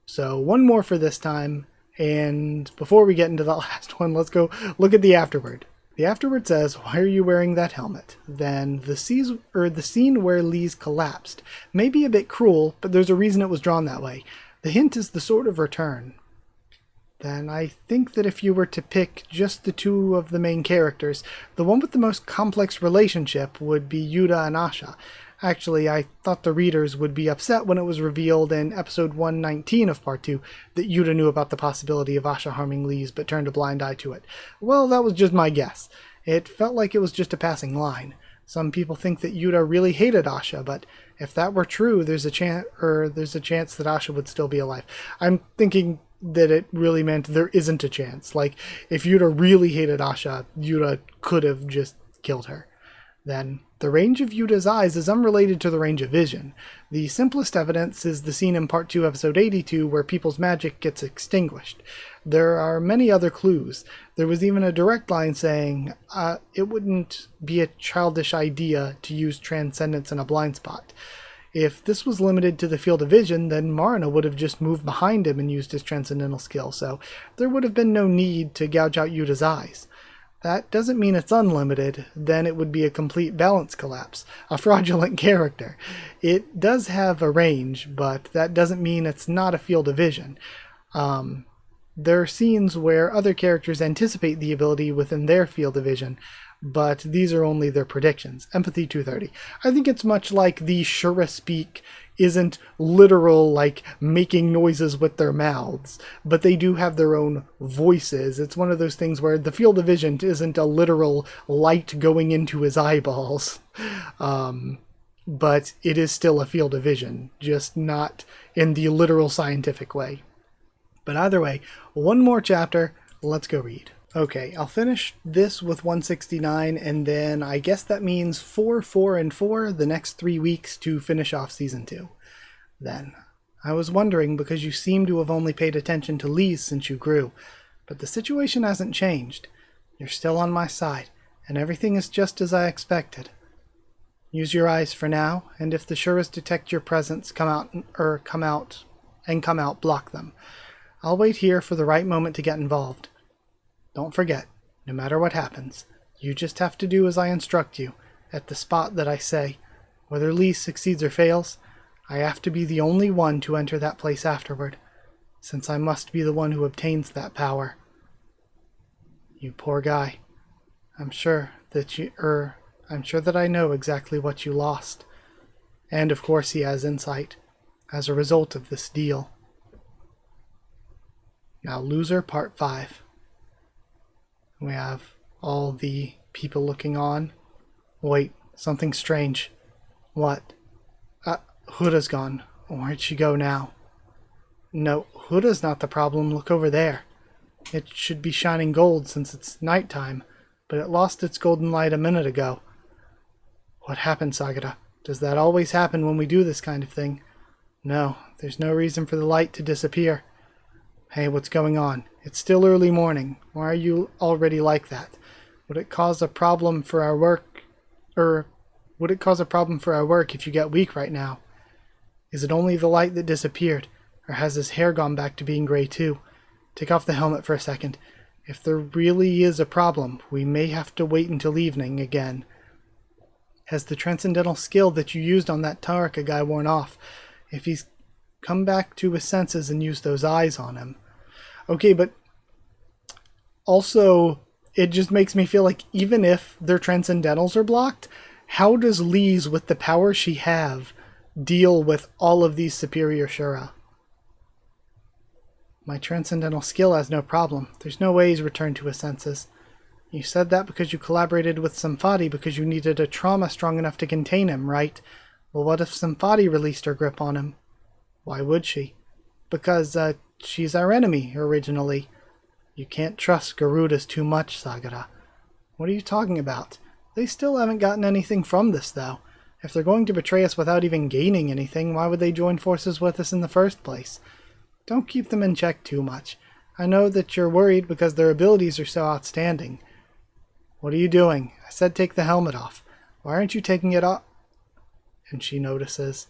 So one more for this time, and before we get into the last one, let's go look at the afterword. The afterword says, "Why are you wearing that helmet?" Then the scene where Lise collapsed may be a bit cruel, but there's a reason it was drawn that way. The hint is the Sword of Return. Then I think that if you were to pick just the 2 of the main characters, the one with the most complex relationship would be Yuta and Asha. Actually, I thought the readers would be upset when it was revealed in episode 119 of part 2 that Yuta knew about the possibility of Asha harming Lise but turned a blind eye to it. Well, that was just my guess. It felt like it was just a passing line. Some people think that Yuta really hated Asha, but if that were true, there's a chance that Asha would still be alive. I'm thinking that it really meant there isn't a chance. Like, if Yuta really hated Asha, Yuta could have just killed her. Then, the range of Yuta's eyes is unrelated to the range of vision. The simplest evidence is the scene in Part 2, Episode 82, where people's magic gets extinguished. There are many other clues. There was even a direct line saying, it wouldn't be a childish idea to use transcendence in a blind spot. If this was limited to the field of vision, then Marina would have just moved behind him and used his transcendental skill, so there would have been no need to gouge out Yuta's eyes. That doesn't mean it's unlimited, then it would be a complete balance collapse, a fraudulent character. It does have a range, but that doesn't mean it's not a field of vision. There are scenes where other characters anticipate the ability within their field of vision, but these are only their predictions. Empathy 230. I think it's much like the Shura speak isn't literal, like making noises with their mouths, but they do have their own voices. It's one of those things where the field of vision isn't a literal light going into his eyeballs, but it is still a field of vision, just not in the literal scientific way. But either way, one more chapter, let's go read. Okay, I'll finish this with 169, and then I guess that means 4, 4, and 4 the next 3 weeks to finish off Season 2. Then, I was wondering because you seem to have only paid attention to Lise since you grew, but the situation hasn't changed. You're still on my side, and everything is just as I expected. Use your eyes for now, and if the Shuras detect your presence, come out, block them. I'll wait here for the right moment to get involved. Don't forget, no matter what happens, you just have to do as I instruct you, at the spot that I say. Whether Lise succeeds or fails, I have to be the only one to enter that place afterward. since I must be the one who obtains that power. You poor guy. I'm sure that I know exactly what you lost. And of course he has insight, as a result of this deal. Now, Loser Part 5. We have all the people looking on. Wait, something strange. What? Huda's gone. Where'd she go now? No, Huda's not the problem. Look over there. It should be shining gold since it's nighttime, but it lost its golden light a minute ago. What happened, Sagara? Does that always happen when we do this kind of thing? No, there's no reason for the light to disappear. Hey, what's going on? It's still early morning. Why are you already like that? Would it cause a problem for our work? Would it cause a problem for our work if you get weak right now? Is it only the light that disappeared, or has his hair gone back to being gray too? Take off the helmet for a second. If there really is a problem, we may have to wait until evening again. Has the transcendental skill that you used on that Taraka guy worn off? If he's come back to his senses and used those eyes on him. Okay, but also it just makes me feel like even if their transcendentals are blocked, how does Lise, with the power she have, deal with all of these superior Shura? My transcendental skill has no problem. There's no way he's returned to his senses. You said that because you collaborated with Samphati because you needed a trauma strong enough to contain him, right? Well, what if Samphati released her grip on him? Why would she? Because, she's our enemy, originally. You can't trust Garudas too much, Sagara. What are you talking about? They still haven't gotten anything from this, though. If they're going to betray us without even gaining anything, why would they join forces with us in the first place? Don't keep them in check too much. I know that you're worried because their abilities are so outstanding. What are you doing? I said take the helmet off. Why aren't you taking it off? And she notices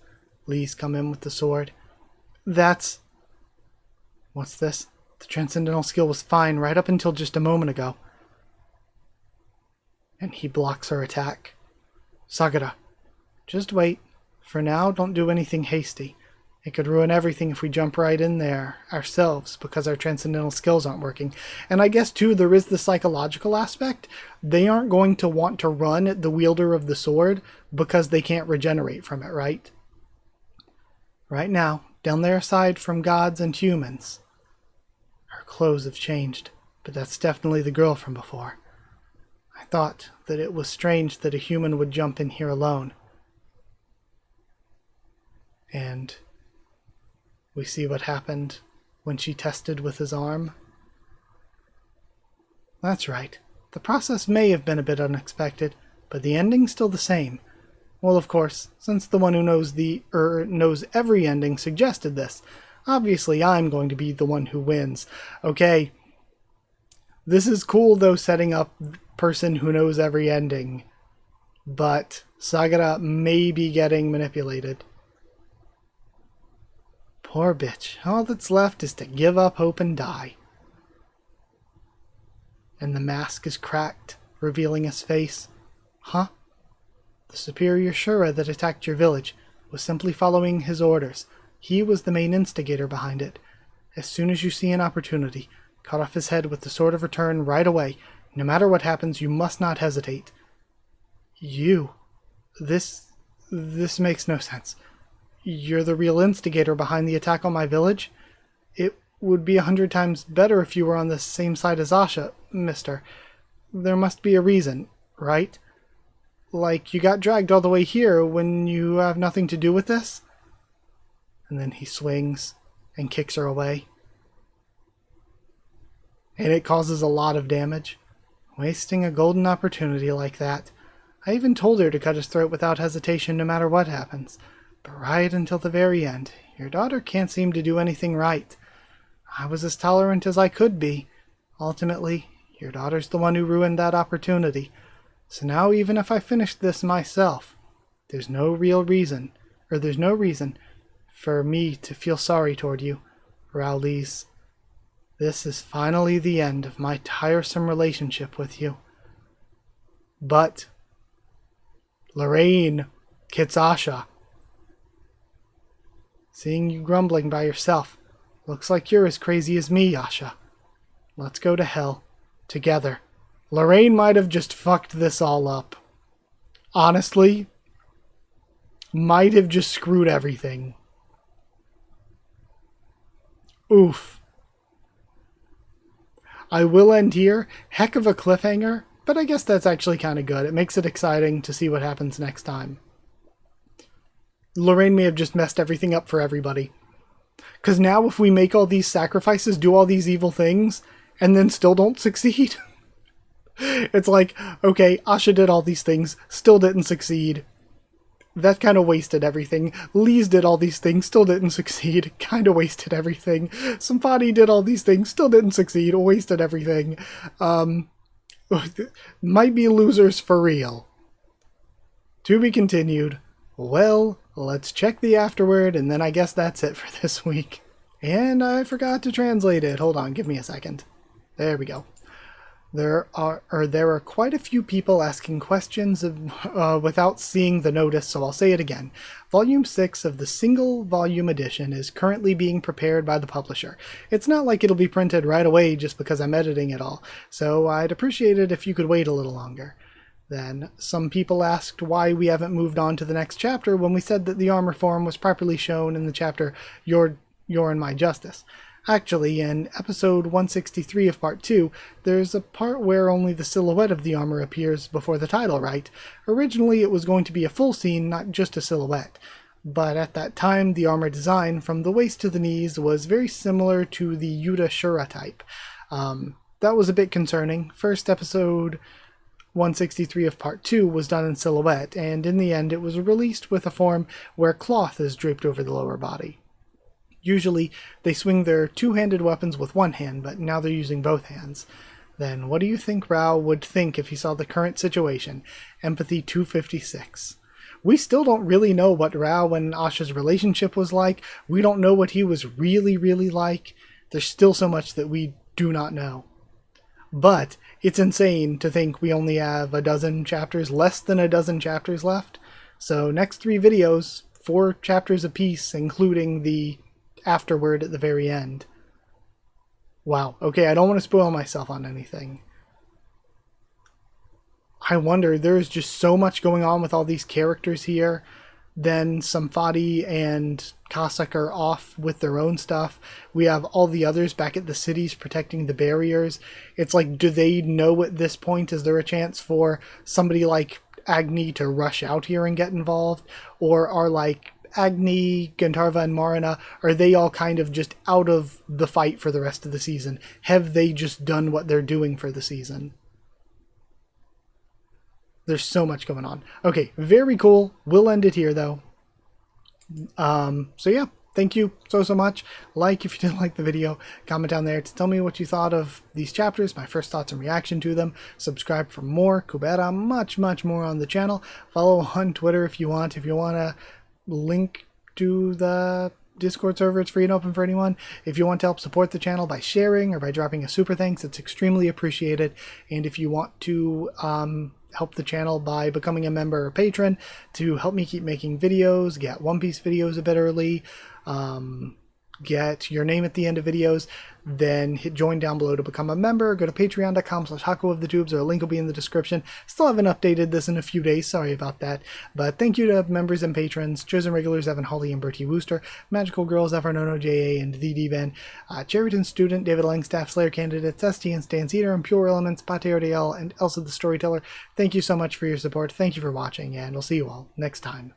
Lee's come in with the sword. That's... What's this? The transcendental skill was fine right up until just a moment ago. And he blocks her attack. Sagara, just wait. For now, don't do anything hasty. It could ruin everything if we jump right in there ourselves because our transcendental skills aren't working. And I guess, too, there is the psychological aspect. They aren't going to want to run at the wielder of the sword because they can't regenerate from it, right? Right now, down there aside from gods and humans, her clothes have changed, but that's definitely the girl from before. I thought that it was strange that a human would jump in here alone. And we see what happened when she tested with his arm. That's right. The process may have been a bit unexpected, but the ending's still the same. Well, of course, since the one who knows every ending suggested this, obviously I'm going to be the one who wins. Okay, this is cool though, setting up person who knows every ending, but Sagara may be getting manipulated. Poor bitch. All that's left is to give up hope and die. And the mask is cracked, revealing his face. Huh? The superior Shura that attacked your village was simply following his orders. He was the main instigator behind it. As soon as you see an opportunity, cut off his head with the Sword of Return right away. No matter what happens, you must not hesitate. You? This makes no sense. You're the real instigator behind the attack on my village? It would be 100 times better if you were on the same side as Asha, mister. There must be a reason, right? Like you got dragged all the way here when you have nothing to do with this? And then he swings and kicks her away. And it causes a lot of damage. Wasting a golden opportunity like that. I even told her to cut his throat without hesitation no matter what happens. But right until the very end, your daughter can't seem to do anything right. I was as tolerant as I could be. Ultimately, your daughter's the one who ruined that opportunity. So now even if I finished this myself, there's no reason for me to feel sorry toward you, Rowley's. This is finally the end of my tiresome relationship with you. But Lorraine Kitsasha, seeing you grumbling by yourself, Looks like you're as crazy as me, Yasha. Let's go to hell. Together. Lorraine might have just fucked this all up. Honestly, might have just screwed everything. Oof. I will end here. Heck of a cliffhanger, but I guess that's actually kind of good. It makes it exciting to see what happens next time. Lorraine may have just messed everything up for everybody. Because now if we make all these sacrifices, do all these evil things, and then still don't succeed... It's like, okay, Asha did all these things, still didn't succeed. That kind of wasted everything. Lise did all these things, still didn't succeed. Kind of wasted everything. Samphati did all these things, still didn't succeed. Wasted everything. Might be losers for real. To be continued. Well, let's check the afterward, and then I guess that's it for this week. And I forgot to translate it. Hold on, give me a second. There we go. There are quite a few people asking questions without seeing the notice, so I'll say it again. Volume 6 of the single volume edition is currently being prepared by the publisher. It's not like it'll be printed right away just because I'm editing it all, so I'd appreciate it if you could wait a little longer. Then, some people asked why we haven't moved on to the next chapter when we said that the armor form was properly shown in the chapter Your and My Justice. Actually, in episode 163 of part 2, there's a part where only the silhouette of the armor appears before the title, right? Originally it was going to be a full scene, not just a silhouette. But at that time, the armor design, from the waist to the knees, was very similar to the Yuta Shura type. That was a bit concerning. First episode 163 of part 2 was done in silhouette, and in the end it was released with a form where cloth is draped over the lower body. Usually, they swing their two-handed weapons with one hand, but now they're using both hands. Then what do you think Rao would think if he saw the current situation? Empathy 256. We still don't really know what Rao and Asha's relationship was like. We don't know what he was really like. There's still so much that we do not know. But it's insane to think we only have a dozen chapters, less than a dozen chapters left. So next 3 videos, 4 chapters apiece, including the afterward at the very end. Wow. Okay, I don't want to spoil myself on anything. I wonder, there's just so much going on with all these characters here. Then Samphati and Kasak are off with their own stuff. We have all the others back at the cities protecting the barriers. It's like, do they know at this point? Is there a chance for somebody like Agni to rush out here and get involved? Or are like Agni, Gandharva, and Marina, are they all kind of just out of the fight for the rest of the season? Have they just done what they're doing for the season? There's so much going on. Okay, very cool. We'll end it here, though. So yeah, thank you so much. Like if you didn't like the video. Comment down there to tell me what you thought of these chapters, my first thoughts and reaction to them. Subscribe for more Kubera, much more on the channel. Follow on Twitter if you want. If you want to link to the Discord server, it's free and open for anyone. If you want to help support the channel by sharing or by dropping a super thanks, it's extremely appreciated. And if you want to help the channel by becoming a member or patron to help me keep making videos, get One Piece videos a bit early, get your name at the end of videos, then hit join down below to become a member. Go to patreon.com/Haku of the Tubes, or a link will be in the description. Still haven't updated this in a few days, sorry about that. But thank you to members and patrons, chosen regulars Evan Hawley and Bertie Wooster, Magical Girls, Evernono JA and The D-Ben, Cherryton Student, David Langstaff, Slayer Candidates, ST and Stan Cedar, and Pure Elements, Pate RDL, and Elsa the Storyteller. Thank you so much for your support, thank you for watching, and we'll see you all next time.